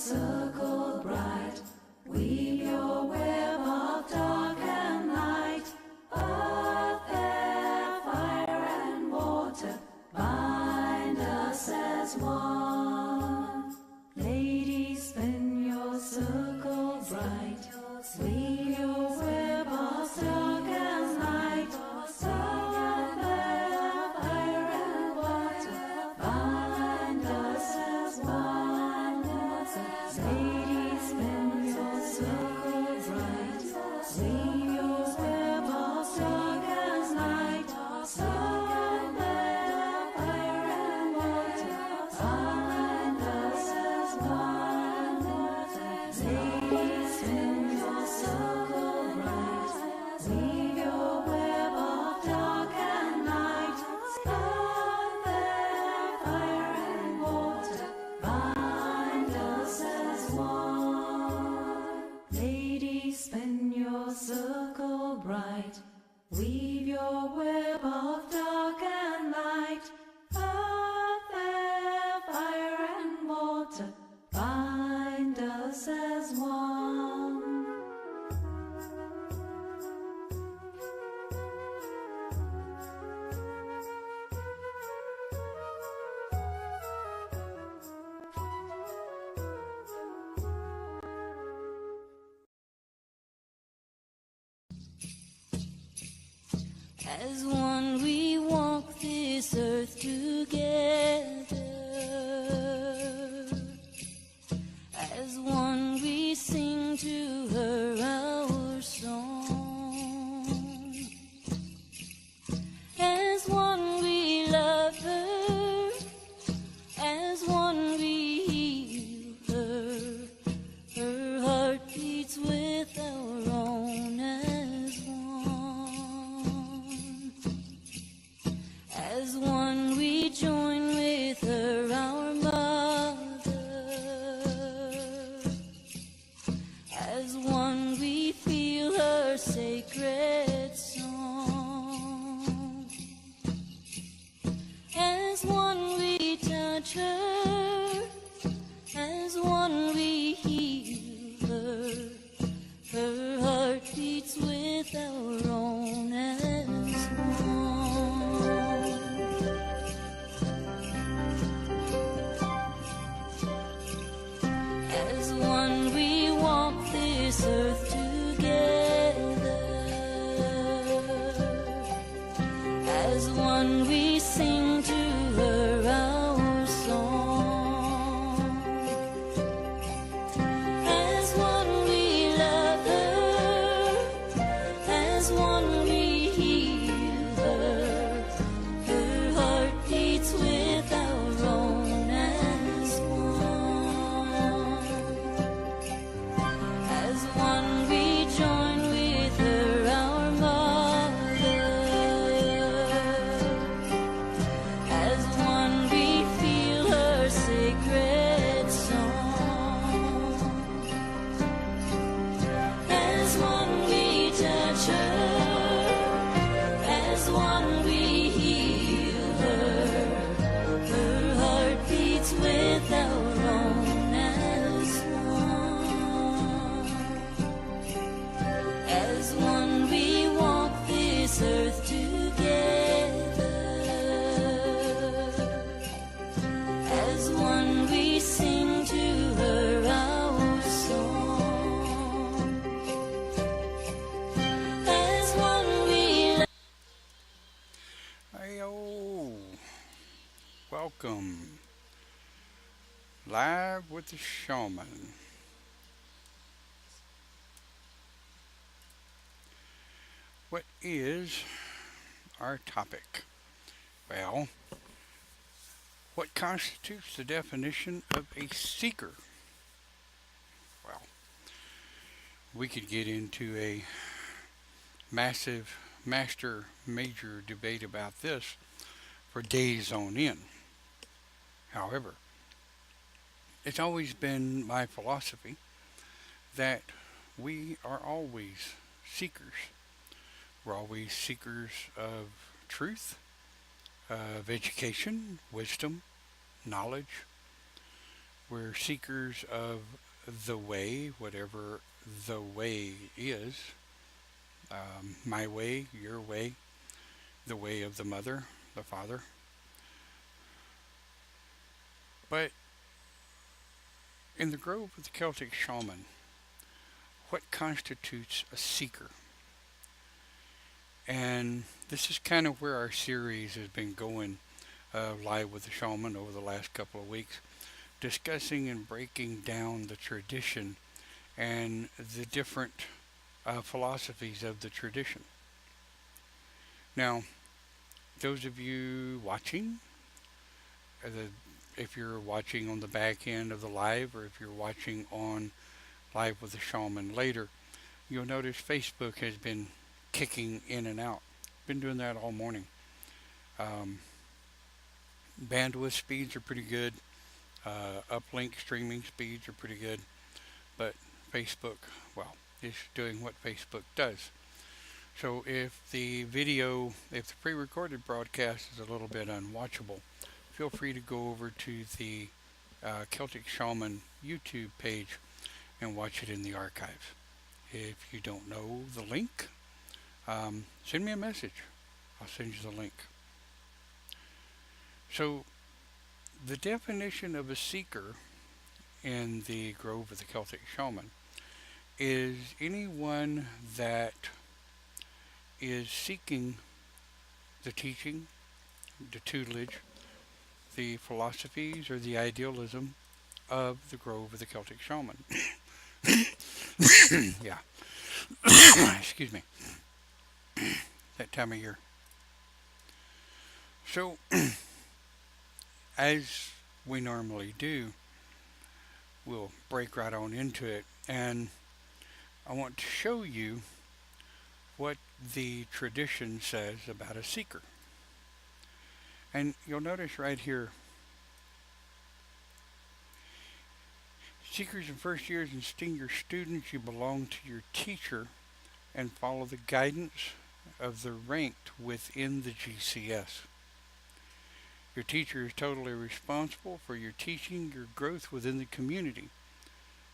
circle bright, weave your web of dark and light. Earth, air, fire and water, bind us as one. Ladies, spin your circle bright, weave your web of dark and light. Earth, air, fire and water, bind us as one. Ladies, spin your circle bright, weave your web of dark and light. Earth, air, fire and water, bind us as one. Ladies, spin your circle bright, weave your web of dark and light. Earth, air, fire and water, bind us as one. Ladies, spin your circle bright, weave your web of dark and light. Earth, air, fire and water, bind us as one. As one we walk this earth together. As one we sing to her our song. As one we love her. As one we heal her. Her heart beats with our own as one. As one we join with her, our mother. As one we feel her sacred song. As one we touch her. As one we heal her. Her heart beats with our own as one. As one we walk this earth together. As one we sing to her our song. As one we love her. As one we heal her. Her heart beats with our own as one. As one we join with her, our mother. As one we feel her sacred song. As one we touch her. As one we heal her. Her heart beats with our own as one. As one we walk this earth together. As one we sing to her our song. As one we love. Hey-o. Welcome. Live with the Shaman. What is our topic? Well, what constitutes the definition of a seeker? Well, we could get into a massive master major debate about this for days on end. However, it's always been my philosophy that we are always seekers. We're always seekers of truth, of education, wisdom, knowledge. We're seekers of the way, whatever the way is. My way, your way, the way of the mother, the father. But in the grove of the Celtic shaman, what constitutes a seeker? And this is kind of where our series has been going, live with the shaman over the last couple of weeks, discussing and breaking down the tradition and the different philosophies of the tradition. Now, those of you watching, if you're watching on the back end of the live, or if you're watching on live with the shaman later, you'll notice Facebook has been kicking in and out. Been doing that all morning. Bandwidth speeds are pretty good. Uplink streaming speeds are pretty good. But Facebook, well, is doing what Facebook does. So if the pre-recorded broadcast is a little bit unwatchable, feel free to go over to the Celtic Shaman YouTube page and watch it in the archives. If you don't know the link, send me a message. I'll send you the link. So the definition of a seeker in the Grove of the Celtic Shaman is anyone that is seeking the teaching, the tutelage, the philosophies, or the idealism of the Grove of the Celtic Shaman. Yeah. Excuse me. That time of year. So, as we normally do, we'll break right on into it, and I want to show you what the tradition says about a seeker. And you'll notice right here, seekers in first years and senior students, you belong to your teacher and follow the guidance of the ranked within the GCS. Your teacher is totally responsible for your teaching, your growth within the community.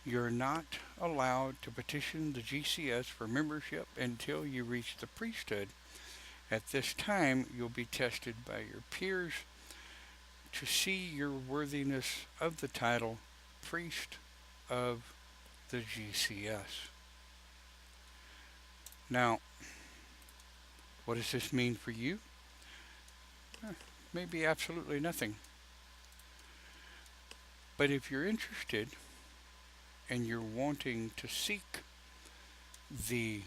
You're not allowed to petition the GCS for membership until you reach the priesthood. At this time, you'll be tested by your peers to see your worthiness of the title Priest of the GCS. Now, what does this mean for you? Maybe absolutely nothing. But if you're interested and you're wanting to seek the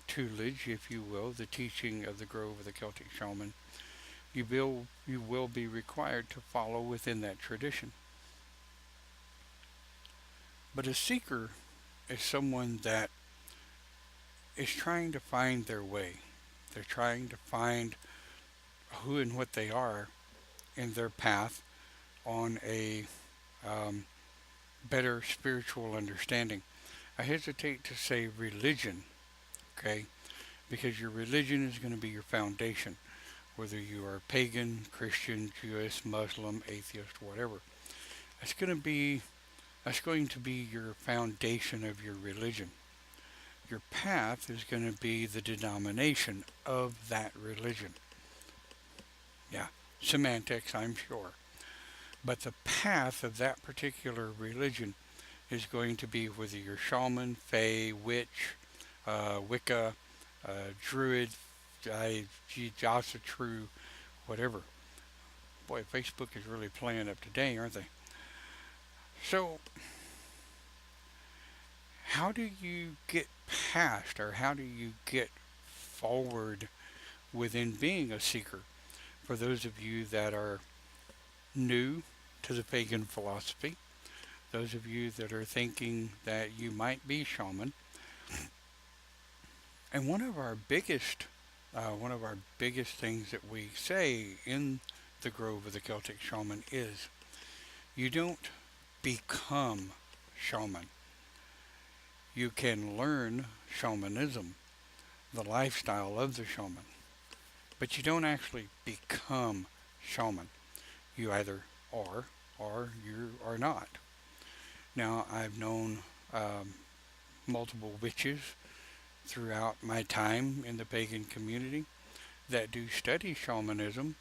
tutelage, if you will, the teaching of the Grove of the Celtic Shaman, you will be required to follow within that tradition. But a seeker is someone that is trying to find their way. They're trying to find who and what they are in their path on a better spiritual understanding. I hesitate to say religion, okay, because your religion is going to be your foundation, whether you are pagan, Christian, Jewish, Muslim, atheist, whatever. That's going to be your foundation of your religion. Your path is going to be the denomination of that religion. Yeah, semantics, I'm sure. But the path of that particular religion is going to be whether you're shaman, fae, witch, Wicca, druid, Jasa True, whatever. Boy, Facebook is really playing up today, aren't they? So, how do you get past, or how do you get forward within being a seeker? For those of you that are new to the pagan philosophy, those of you that are thinking that you might be shaman, and one of our biggest things that we say in the Grove of the Celtic Shaman is, you don't become shaman. You can learn shamanism, the lifestyle of the shaman, but you don't actually become shaman. You either are or you are not. Now, I've known um, multiple witches throughout my time in the pagan community that do study shamanism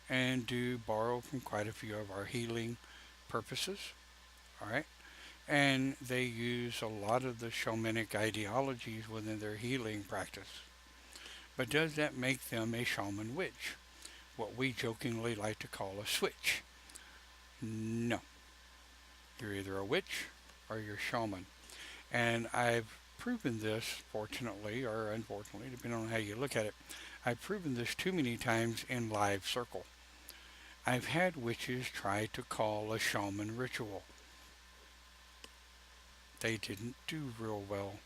and do borrow from quite a few of our healing purposes. All right. And they use a lot of the shamanic ideologies within their healing practice. But does that make them a shaman witch? What we jokingly like to call a switch. No. You're either a witch or you're shaman. And I've proven this, fortunately or unfortunately, depending on how you look at it, I've proven this too many times in live circle. I've had witches try to call a shaman ritual. They didn't do real well.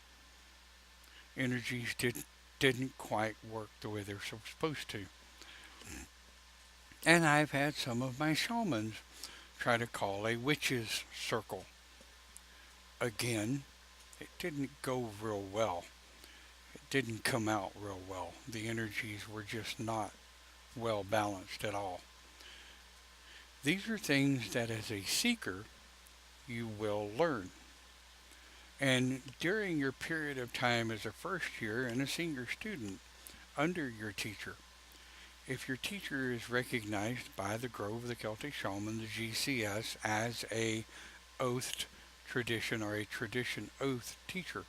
Energies didn't quite work the way they're supposed to. And I've had some of my shamans try to call a witch's circle. Again, it didn't go real well. It didn't come out real well. The energies were just not well balanced at all. These are things that as a seeker you will learn. And during your period of time as a first year and a senior student under your teacher, if your teacher is recognized by the Grove of the Celtic Shaman, the GCS, as a oathed tradition or a tradition oath teacher,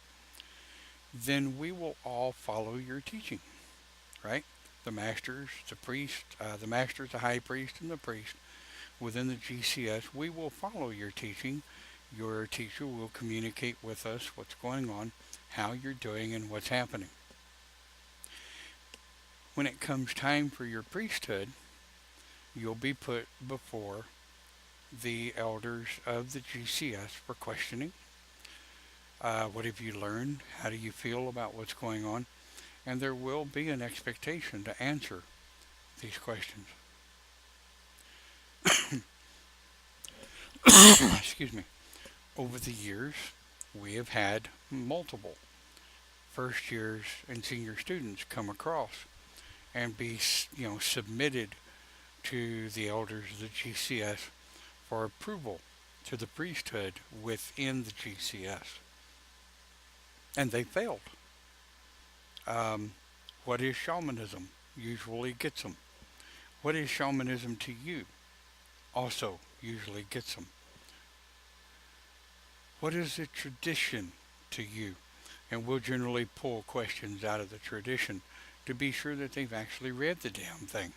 then we will all follow your teaching, right? The masters, the priest, the masters, the high priest, and the priest within the GCS, we will follow your teaching. Your teacher will communicate with us what's going on, how you're doing, and what's happening. When it comes time for your priesthood, you'll be put before the elders of the GCS for questioning. What have you learned? How do you feel about what's going on? And there will be an expectation to answer these questions. Excuse me. Over the years, we have had multiple first years and senior students come across and be, submitted to the elders of the GCS for approval to the priesthood within the GCS. And they failed. What is shamanism? Usually gets them. What is shamanism to you? Also usually gets them. What is a tradition to you? And we'll generally pull questions out of the tradition to be sure that they've actually read the damn thing.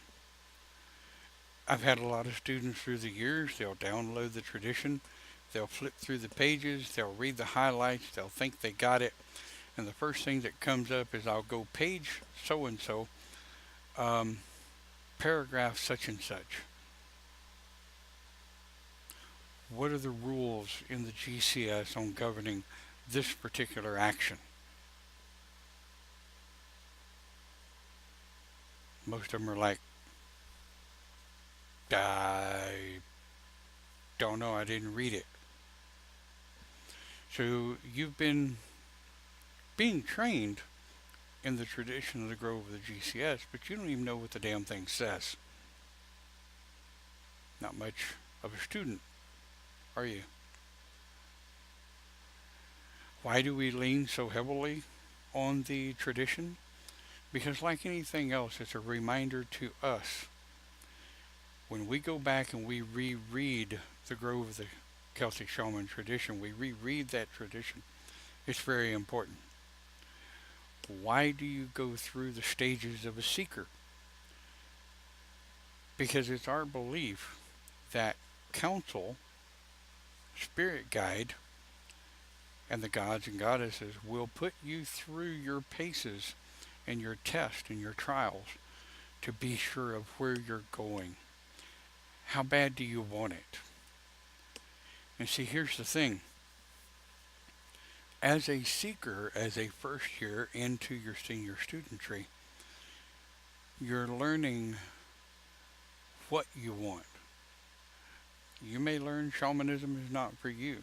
I've had a lot of students through the years, they'll download the tradition, they'll flip through the pages, they'll read the highlights, they'll think they got it, and the first thing that comes up is I'll go page so-and-so, paragraph such and such. What are the rules in the GCS on governing this particular action? Most of them are like, I don't know, I didn't read it. So you've been being trained in the tradition of the Grove of the GCS, but you don't even know what the damn thing says. Not much of a student, are you? Why do we lean so heavily on the tradition? Because like anything else, it's a reminder to us. When we go back and we reread the Grove of the Celtic Shaman tradition, we reread that tradition. It's very important. Why do you go through the stages of a seeker? Because it's our belief that counsel, spirit guide, and the gods and goddesses will put you through your paces and your tests and your trials to be sure of where you're going. How bad do you want it? And see, here's the thing. As a seeker, as a first year into your senior studentry, you're learning what you want. You may learn shamanism is not for you.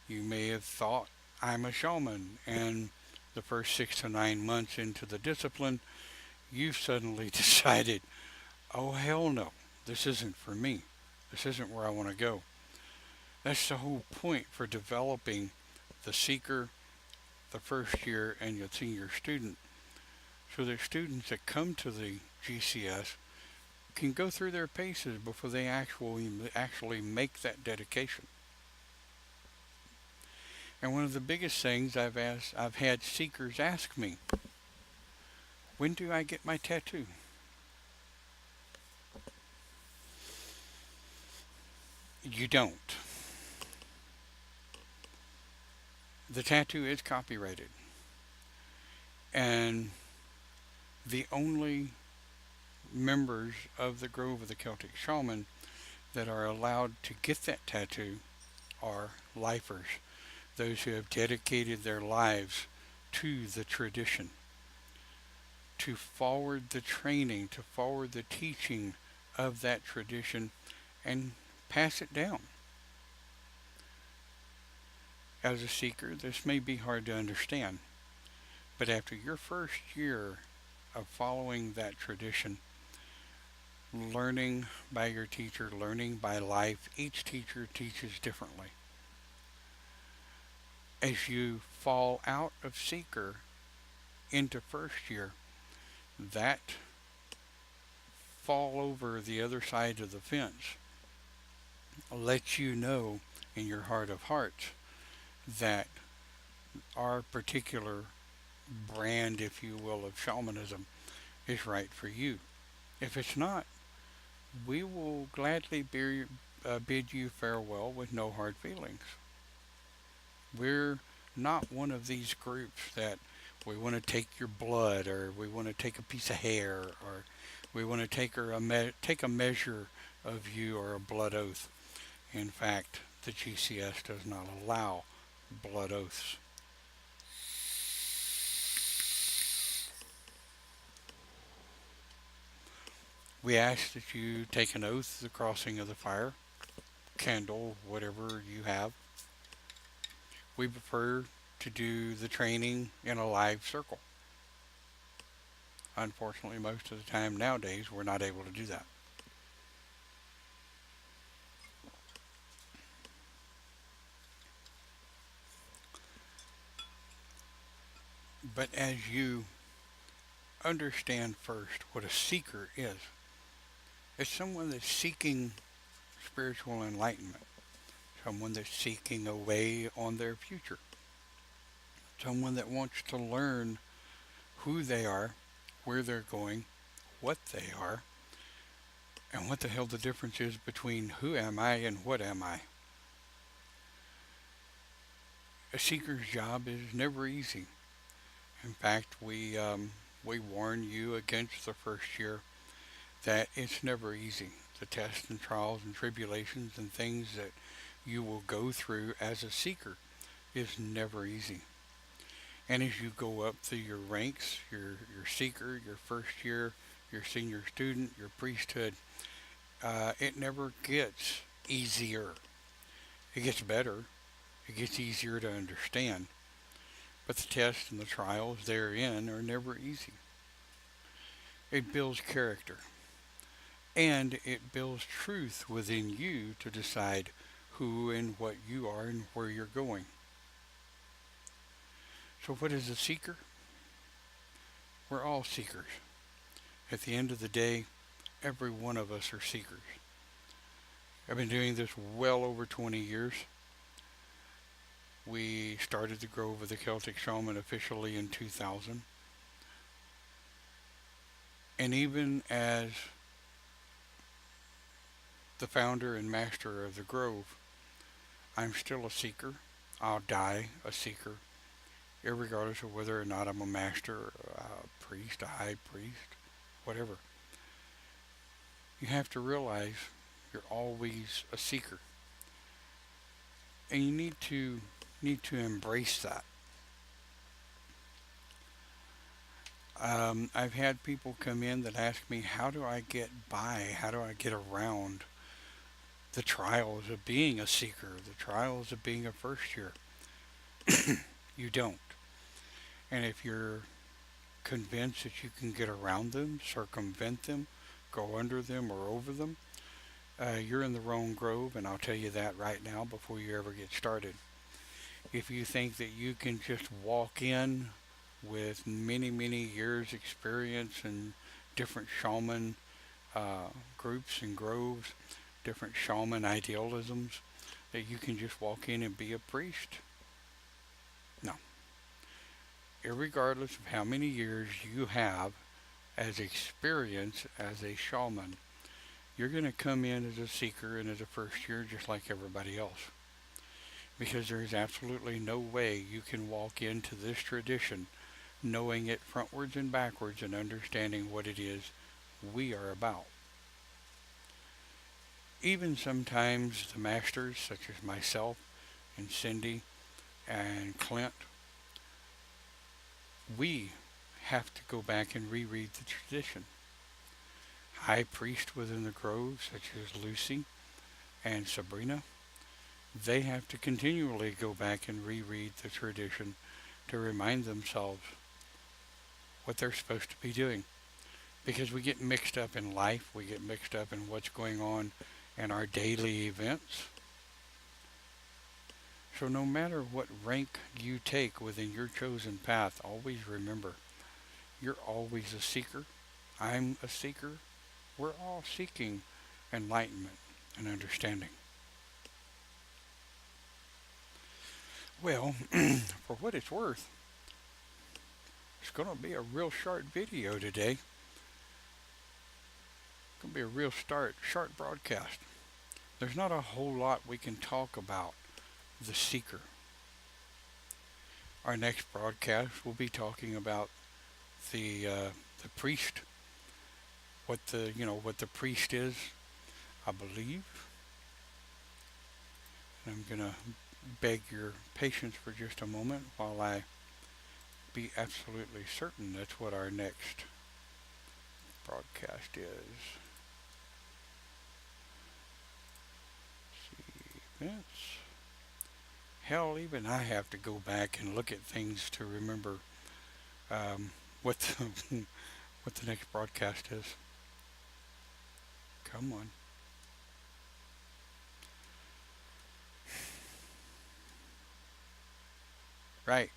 You may have thought, I'm a shaman, and the first 6 to 9 months into the discipline, you've suddenly decided, oh hell no, this isn't for me. This isn't where I want to go. That's the whole point for developing the seeker, the first year, and your senior student. So that students that come to the GCS can go through their paces before they actually make that dedication. And one of the biggest things I've had seekers ask me, when do I get my tattoo? You don't. The tattoo is copyrighted. And the only members of the Grove of the Celtic Shaman that are allowed to get that tattoo are lifers, those who have dedicated their lives to the tradition, to forward the training, to forward the teaching of that tradition and pass it down. As a seeker, this may be hard to understand, but after your first year of following that tradition, learning by your teacher, learning by life, each teacher teaches differently. As you fall out of seeker into first year, that fall over the other side of the fence lets you know in your heart of hearts that our particular brand, if you will, of shamanism is right for you. If it's not, we will gladly bid you farewell with no hard feelings. We're not one of these groups that we want to take your blood, or we want to take a piece of hair, or we want to take a measure of you, or a blood oath. In fact, the GCS does not allow blood oaths. We ask that you take an oath, the crossing of the fire, candle, whatever you have. We prefer to do the training in a live circle. Unfortunately, most of the time nowadays, we're not able to do that. But as you understand first what a seeker is, it's someone that's seeking spiritual enlightenment, someone that's seeking a way on their future, someone that wants to learn who they are, where they're going, what they are, and what the hell the difference is between who am I and what am I. A seeker's job is never easy. In fact, we warn you against the first year that it's never easy. The tests and trials and tribulations and things that you will go through as a seeker is never easy. And as you go up through your ranks, your seeker, your first year, your senior student, your priesthood, it never gets easier. It gets better. It gets easier to understand. But the tests and the trials therein are never easy. It builds character. And it builds truth within you to decide who and what you are and where you're going. So what is a seeker? We're all seekers. At the end of the day, every one of us are seekers. I've been doing this well over 20 years. We started the Grove of the Celtic Shaman officially in 2000. And even as the founder and master of the Grove, I'm still a seeker. I'll die a seeker, irregardless of whether or not I'm a master, a priest, a high priest, whatever. You have to realize you're always a seeker. And you need to embrace that. I've had people come in that ask me, how do I get by? How do I get around the trials of being a seeker, the trials of being a first year? You don't. And if you're convinced that you can get around them, circumvent them, go under them or over them, you're in the wrong grove, and I'll tell you that right now before you ever get started. If you think that you can just walk in with many, many years experience in different shaman groups and groves, different shaman idealisms, that you can just walk in and be a priest. No. Irregardless of how many years you have as experience as a shaman, you're going to come in as a seeker and as a first year just like everybody else. Because there is absolutely no way you can walk into this tradition knowing it frontwards and backwards and understanding what it is we are about. Even sometimes the masters, such as myself and Cindy and Clint, we have to go back and reread the tradition. High priest within the grove, such as Lucy and Sabrina, they have to continually go back and reread the tradition to remind themselves what they're supposed to be doing. Because we get mixed up in life, we get mixed up in what's going on in our daily events. So no matter what rank you take within your chosen path, always remember, you're always a seeker. I'm a seeker. We're all seeking enlightenment and understanding. Well, for what it's worth, it's going to be a real short video today. It's going to be a real short broadcast. There's not a whole lot we can talk about the seeker. Our next broadcast will be talking about the priest, what the priest is, I believe. And I'm gonna beg your patience for just a moment while I be absolutely certain that's what our next broadcast is. See events. Hell, even I have to go back and look at things to remember what the, what the next broadcast is. Come on. Right.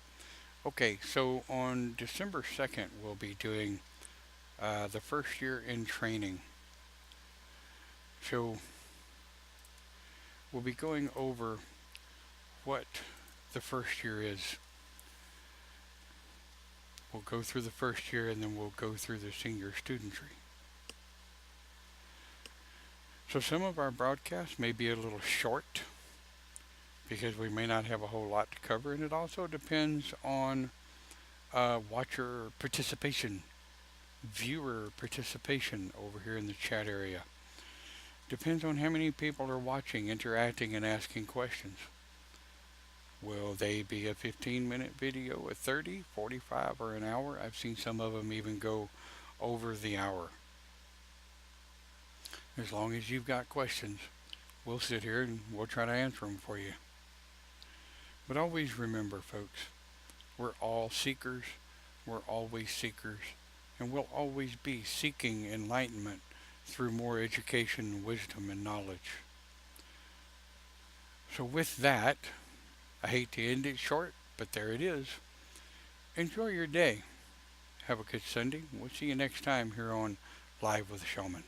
Okay, so on December 2nd, we'll be doing the first year in training. So we'll be going over what the first year is. We'll go through the first year and then we'll go through the senior studentry. So some of our broadcasts may be a little short because we may not have a whole lot to cover, and it also depends on watcher participation, viewer participation over here in the chat area. Depends on how many people are watching, interacting, and asking questions. Will they be a 15-minute video, a 30, 45, or an hour? I've seen some of them even go over the hour. As long as you've got questions, we'll sit here and we'll try to answer them for you. But always remember, folks, we're all seekers, we're always seekers, and we'll always be seeking enlightenment through more education, wisdom, and knowledge. So with that, I hate to end it short, but there it is. Enjoy your day. Have a good Sunday. We'll see you next time here on Live with the Shaman.